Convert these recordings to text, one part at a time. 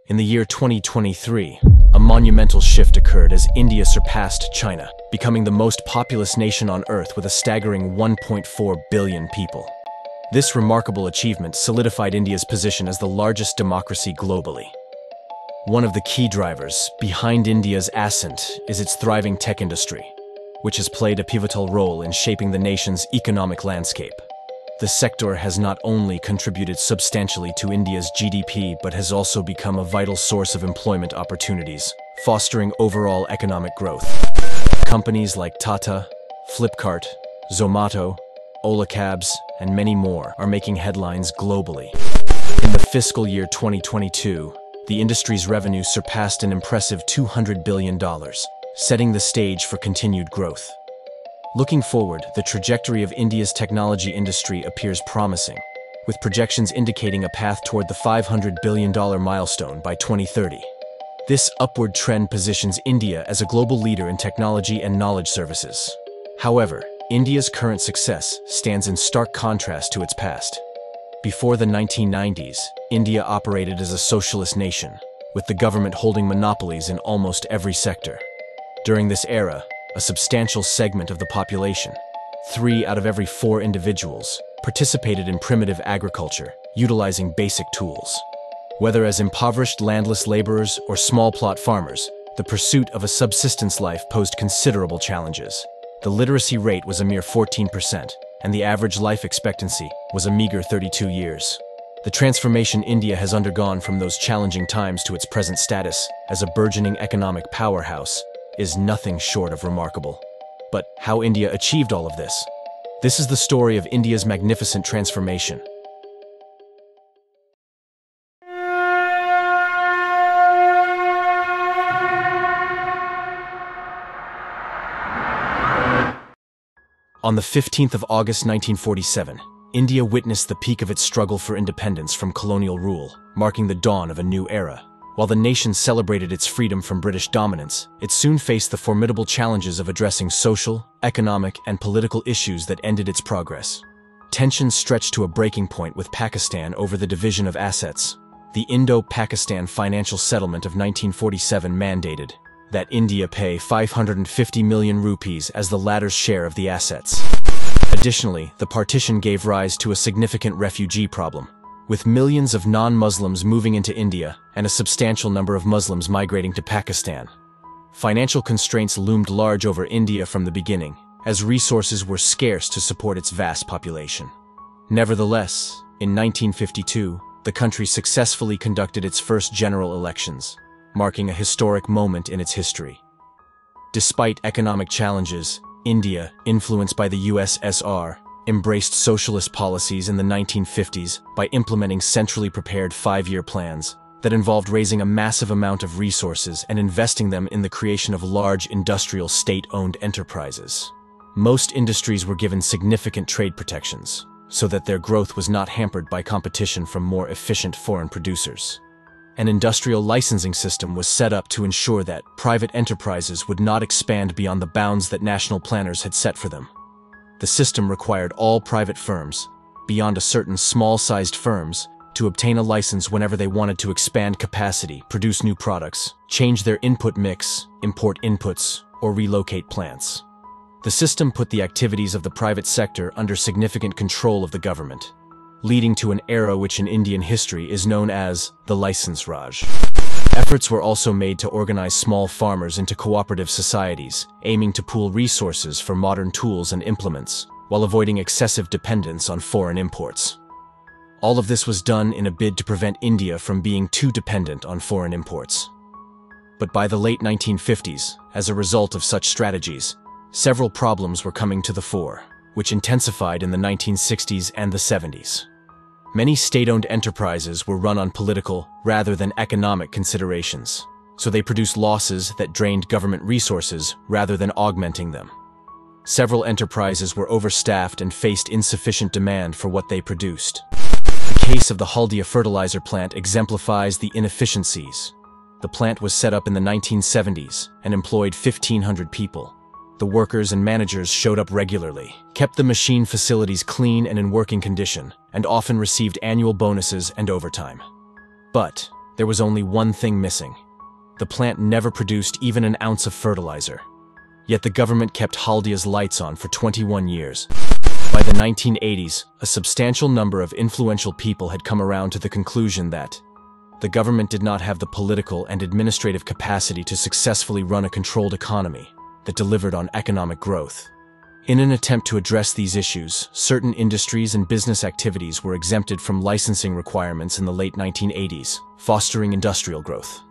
In the year 2023, a monumental shift occurred as India surpassed China, becoming the most populous nation on Earth with a staggering 1.4 billion people. This remarkable achievement solidified India's position as the largest democracy globally. One of the key drivers behind India's ascent is its thriving tech industry, which has played a pivotal role in shaping the nation's economic landscape. The sector has not only contributed substantially to India's GDP, but has also become a vital source of employment opportunities, fostering overall economic growth. Companies like Tata, Flipkart, Zomato, Ola Cabs, and many more are making headlines globally. In the fiscal year 2022, the industry's revenue surpassed an impressive $200 billion, setting the stage for continued growth. Looking forward, the trajectory of India's technology industry appears promising, with projections indicating a path toward the $500 billion milestone by 2030. This upward trend positions India as a global leader in technology and knowledge services. However, India's current success stands in stark contrast to its past. Before the 1990s, India operated as a socialist nation, with the government holding monopolies in almost every sector. During this era, a substantial segment of the population, 3 out of every 4 individuals, participated in primitive agriculture, utilizing basic tools. Whether as impoverished landless laborers or small-plot farmers, the pursuit of a subsistence life posed considerable challenges. The literacy rate was a mere 14%, and the average life expectancy was a meager 32 years. The transformation India has undergone from those challenging times to its present status as a burgeoning economic powerhouse is nothing short of remarkable. But how India achieved all of this? This is the story of India's magnificent transformation. On the 15th of August 1947, India witnessed the peak of its struggle for independence from colonial rule, marking the dawn of a new era. While the nation celebrated its freedom from British dominance, it soon faced the formidable challenges of addressing social, economic, and political issues that ended its progress. Tensions stretched to a breaking point with Pakistan over the division of assets. The Indo-Pakistan Financial Settlement of 1947 mandated that India pay 550 million rupees as the latter's share of the assets. Additionally, the partition gave rise to a significant refugee problem, with millions of non-Muslims moving into India and a substantial number of Muslims migrating to Pakistan. Financial constraints loomed large over India from the beginning, as resources were scarce to support its vast population. Nevertheless, in 1952, the country successfully conducted its first general elections, marking a historic moment in its history. Despite economic challenges, India, influenced by the USSR, embraced socialist policies in the 1950s by implementing centrally prepared 5-year plans that involved raising a massive amount of resources and investing them in the creation of large industrial state-owned enterprises. Most industries were given significant trade protections, so that their growth was not hampered by competition from more efficient foreign producers. An industrial licensing system was set up to ensure that private enterprises would not expand beyond the bounds that national planners had set for them. The system required all private firms, beyond a certain small-sized firms, to obtain a license whenever they wanted to expand capacity, produce new products, change their input mix, import inputs, or relocate plants. The system put the activities of the private sector under significant control of the government, leading to an era which in Indian history is known as the License Raj. Efforts were also made to organize small farmers into cooperative societies, aiming to pool resources for modern tools and implements, while avoiding excessive dependence on foreign imports. All of this was done in a bid to prevent India from being too dependent on foreign imports. But by the late 1950s, as a result of such strategies, several problems were coming to the fore, which intensified in the 1960s and the 70s. Many state-owned enterprises were run on political rather than economic considerations, so they produced losses that drained government resources rather than augmenting them. Several enterprises were overstaffed and faced insufficient demand for what they produced. The case of the Haldia fertilizer plant exemplifies the inefficiencies. The plant was set up in the 1970s and employed 1,500 people. The workers and managers showed up regularly, kept the machine facilities clean and in working condition, and often received annual bonuses and overtime. But There was only one thing missing. The plant never produced even an ounce of fertilizer. Yet the government kept Haldia's lights on for 21 years. By the 1980s, a substantial number of influential people had come around to the conclusion that the government did not have the political and administrative capacity to successfully run a controlled economy that delivered on economic growth. In an attempt to address these issues, certain industries and business activities were exempted from licensing requirements in the late 1980s, fostering industrial growth.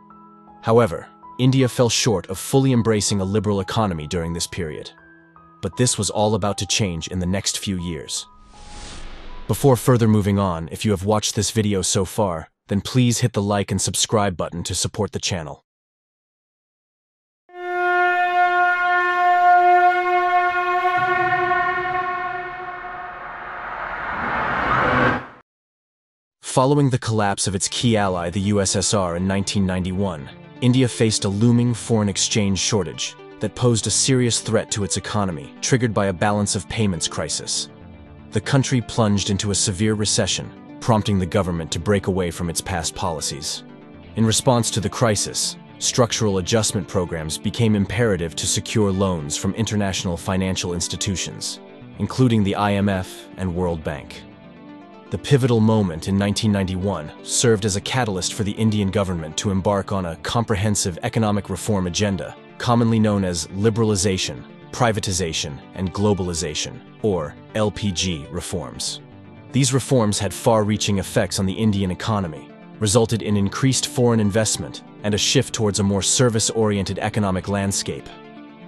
However, India fell short of fully embracing a liberal economy during this period. But this was all about to change in the next few years. Before further moving on, if you have watched this video so far, then please hit the like and subscribe button to support the channel. Following the collapse of its key ally, the USSR, in 1991, India faced a looming foreign exchange shortage that posed a serious threat to its economy, triggered by a balance of payments crisis. The country plunged into a severe recession, prompting the government to break away from its past policies. In response to the crisis, structural adjustment programs became imperative to secure loans from international financial institutions, including the IMF and World Bank. The pivotal moment in 1991 served as a catalyst for the Indian government to embark on a comprehensive economic reform agenda, commonly known as liberalization, privatization, and globalization, or LPG reforms. These reforms had far-reaching effects on the Indian economy, resulted in increased foreign investment, and a shift towards a more service-oriented economic landscape.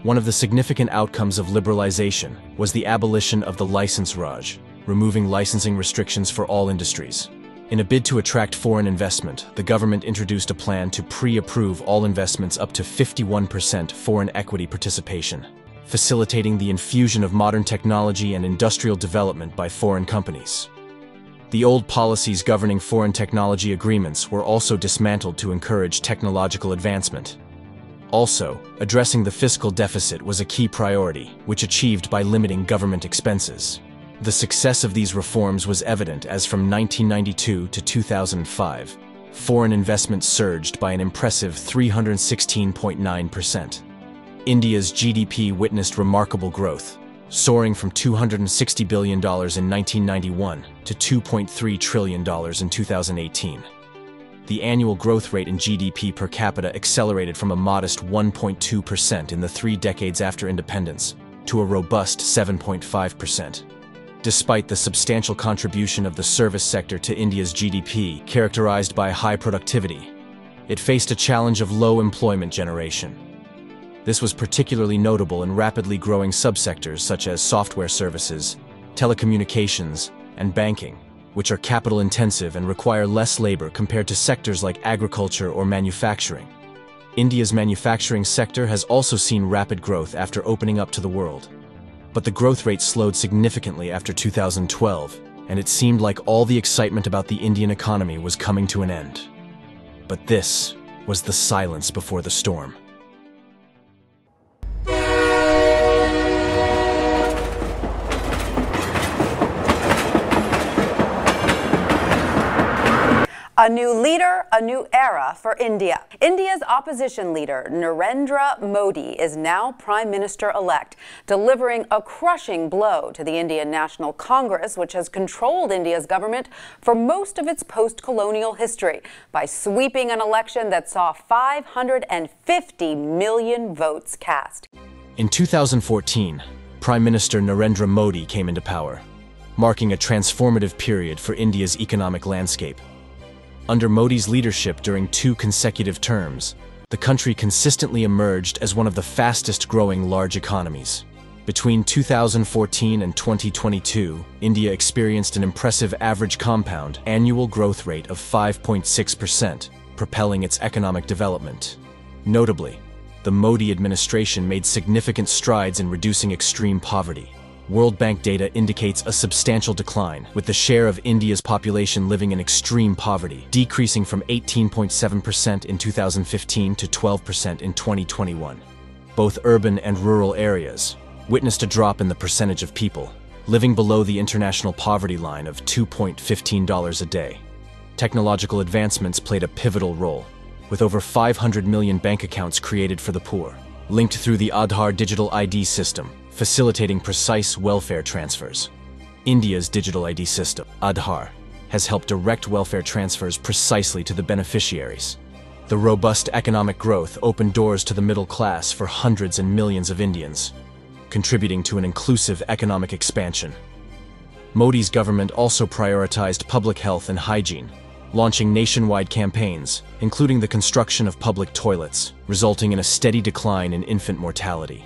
One of the significant outcomes of liberalization was the abolition of the license Raj, removing licensing restrictions for all industries. In a bid to attract foreign investment, the government introduced a plan to pre-approve all investments up to 51% foreign equity participation, facilitating the infusion of modern technology and industrial development by foreign companies. The old policies governing foreign technology agreements were also dismantled to encourage technological advancement. Also, addressing the fiscal deficit was a key priority, which achieved by limiting government expenses. The success of these reforms was evident as from 1992 to 2005, foreign investment surged by an impressive 316.9%. India's GDP witnessed remarkable growth, soaring from $260 billion in 1991 to $2.3 trillion in 2018. The annual growth rate in GDP per capita accelerated from a modest 1.2% in the 3 decades after independence to a robust 7.5%. Despite the substantial contribution of the service sector to India's GDP, characterized by high productivity, it faced a challenge of low employment generation. This was particularly notable in rapidly growing subsectors such as software services, telecommunications, and banking, which are capital-intensive and require less labor compared to sectors like agriculture or manufacturing. India's manufacturing sector has also seen rapid growth after opening up to the world. But the growth rate slowed significantly after 2012, and it seemed like all the excitement about the Indian economy was coming to an end. But this was the silence before the storm. A new leader, a new era for India. India's opposition leader, Narendra Modi, is now Prime Minister-elect, delivering a crushing blow to the Indian National Congress, which has controlled India's government for most of its post-colonial history, by sweeping an election that saw 550 million votes cast. In 2014, Prime Minister Narendra Modi came into power, marking a transformative period for India's economic landscape. Under Modi's leadership during 2 consecutive terms, the country consistently emerged as one of the fastest-growing large economies. Between 2014 and 2022, India experienced an impressive average compound annual growth rate of 5.6%, propelling its economic development. Notably, the Modi administration made significant strides in reducing extreme poverty. World Bank data indicates a substantial decline, with the share of India's population living in extreme poverty decreasing from 18.7% in 2015 to 12% in 2021. Both urban and rural areas witnessed a drop in the percentage of people living below the international poverty line of $2.15 a day. Technological advancements played a pivotal role, with over 500 million bank accounts created for the poor, linked through the Aadhaar digital ID system, facilitating precise welfare transfers. India's digital ID system, Aadhaar, has helped direct welfare transfers precisely to the beneficiaries. The robust economic growth opened doors to the middle class for hundreds and millions of Indians, contributing to an inclusive economic expansion. Modi's government also prioritized public health and hygiene, launching nationwide campaigns, including the construction of public toilets, resulting in a steady decline in infant mortality.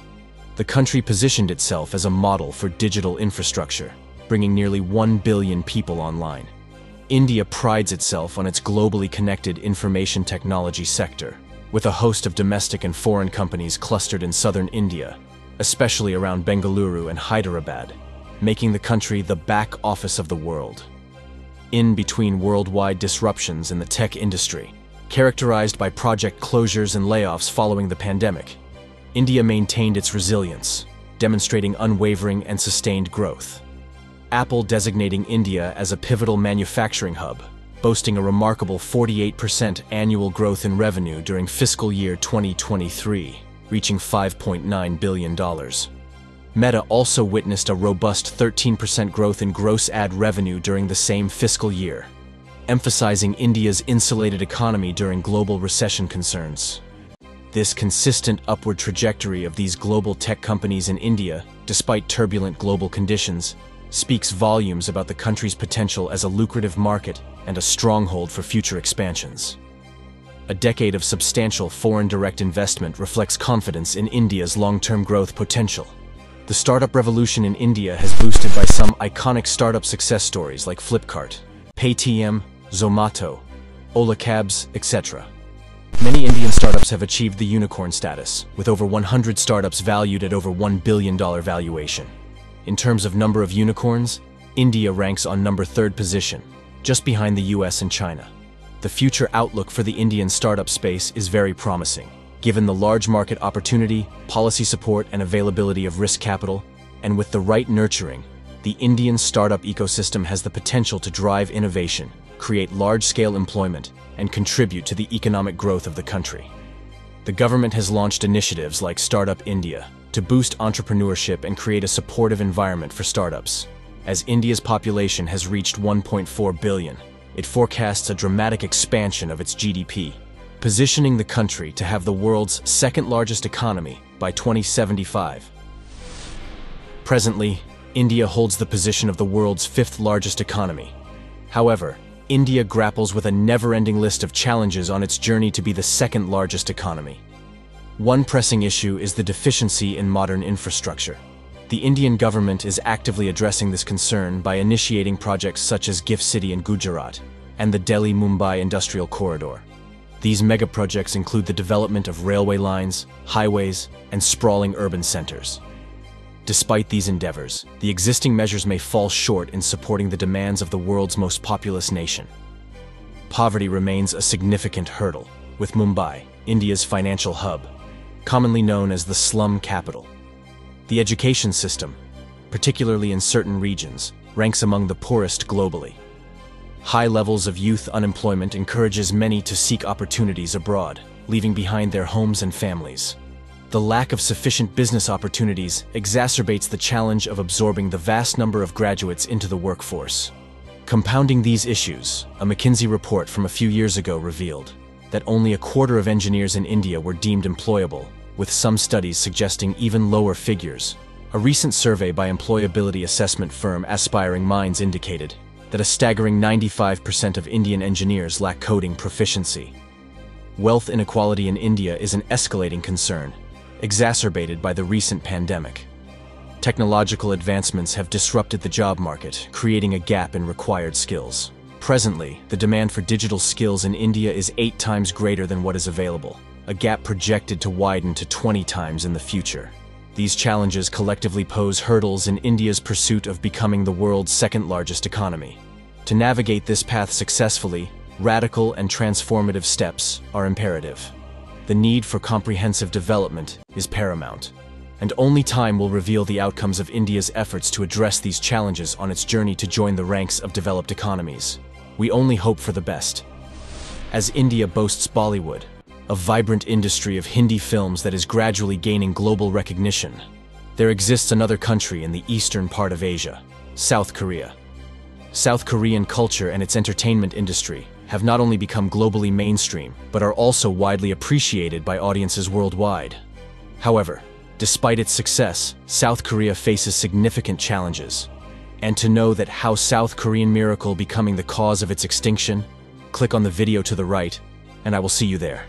The country positioned itself as a model for digital infrastructure, bringing nearly 1 billion people online. India prides itself on its globally connected information technology sector, with a host of domestic and foreign companies clustered in southern India, especially around Bengaluru and Hyderabad, making the country the back office of the world. In between worldwide disruptions in the tech industry, characterized by project closures and layoffs following the pandemic, India maintained its resilience, demonstrating unwavering and sustained growth. Apple designating India as a pivotal manufacturing hub, boasting a remarkable 48% annual growth in revenue during fiscal year 2023, reaching $5.9 billion. Meta also witnessed a robust 13% growth in gross ad revenue during the same fiscal year, emphasizing India's insulated economy during global recession concerns. This consistent upward trajectory of these global tech companies in India, despite turbulent global conditions, speaks volumes about the country's potential as a lucrative market and a stronghold for future expansions. A decade of substantial foreign direct investment reflects confidence in India's long-term growth potential. The startup revolution in India has boosted by some iconic startup success stories like Flipkart, Paytm, Zomato, Ola Cabs, etc. Many Indian startups have achieved the unicorn status, with over 100 startups valued at over $1 billion valuation. In terms of number of unicorns, India ranks on number 3rd position, just behind the US and China. The future outlook for the Indian startup space is very promising, given the large market opportunity, policy support, and availability of risk capital, and with the right nurturing, the Indian startup ecosystem has the potential to drive innovation, create large-scale employment, and contribute to the economic growth of the country. The government has launched initiatives like Startup India to boost entrepreneurship and create a supportive environment for startups. As India's population has reached 1.4 billion, it forecasts a dramatic expansion of its GDP, positioning the country to have the world's second-largest economy by 2075. Presently, India holds the position of the world's 5th-largest economy. However, India grapples with a never-ending list of challenges on its journey to be the 2nd-largest economy. One pressing issue is the deficiency in modern infrastructure. The Indian government is actively addressing this concern by initiating projects such as GIFT City in Gujarat and the Delhi-Mumbai Industrial Corridor. These mega-projects include the development of railway lines, highways, and sprawling urban centers. Despite these endeavors, the existing measures may fall short in supporting the demands of the world's most populous nation. Poverty remains a significant hurdle, with Mumbai, India's financial hub, commonly known as the slum capital. The education system, particularly in certain regions, ranks among the poorest globally. High levels of youth unemployment encourages many to seek opportunities abroad, leaving behind their homes and families. The lack of sufficient business opportunities exacerbates the challenge of absorbing the vast number of graduates into the workforce. Compounding these issues, a McKinsey report from a few years ago revealed that only a quarter of engineers in India were deemed employable, with some studies suggesting even lower figures. A recent survey by employability assessment firm Aspiring Minds indicated that a staggering 95% of Indian engineers lack coding proficiency. Wealth inequality in India is an escalating concern, exacerbated by the recent pandemic. Technological advancements have disrupted the job market, creating a gap in required skills. Presently, the demand for digital skills in India is 8 times greater than what is available, a gap projected to widen to 20 times in the future. These challenges collectively pose hurdles in India's pursuit of becoming the world's 2nd-largest economy. To navigate this path successfully, radical and transformative steps are imperative. The need for comprehensive development is paramount, and only time will reveal the outcomes of India's efforts to address these challenges on its journey to join the ranks of developed economies. we only hope for the best. As India boasts Bollywood, a vibrant industry of Hindi films that is gradually gaining global recognition, there exists another country in the eastern part of Asia, South Korea. South Korean culture and its entertainment industry have not only become globally mainstream, but are also widely appreciated by audiences worldwide. However, despite its success, South Korea faces significant challenges. And to know that how South Korean miracle becoming the cause of its extinction, click on the video to the right, and I will see you there.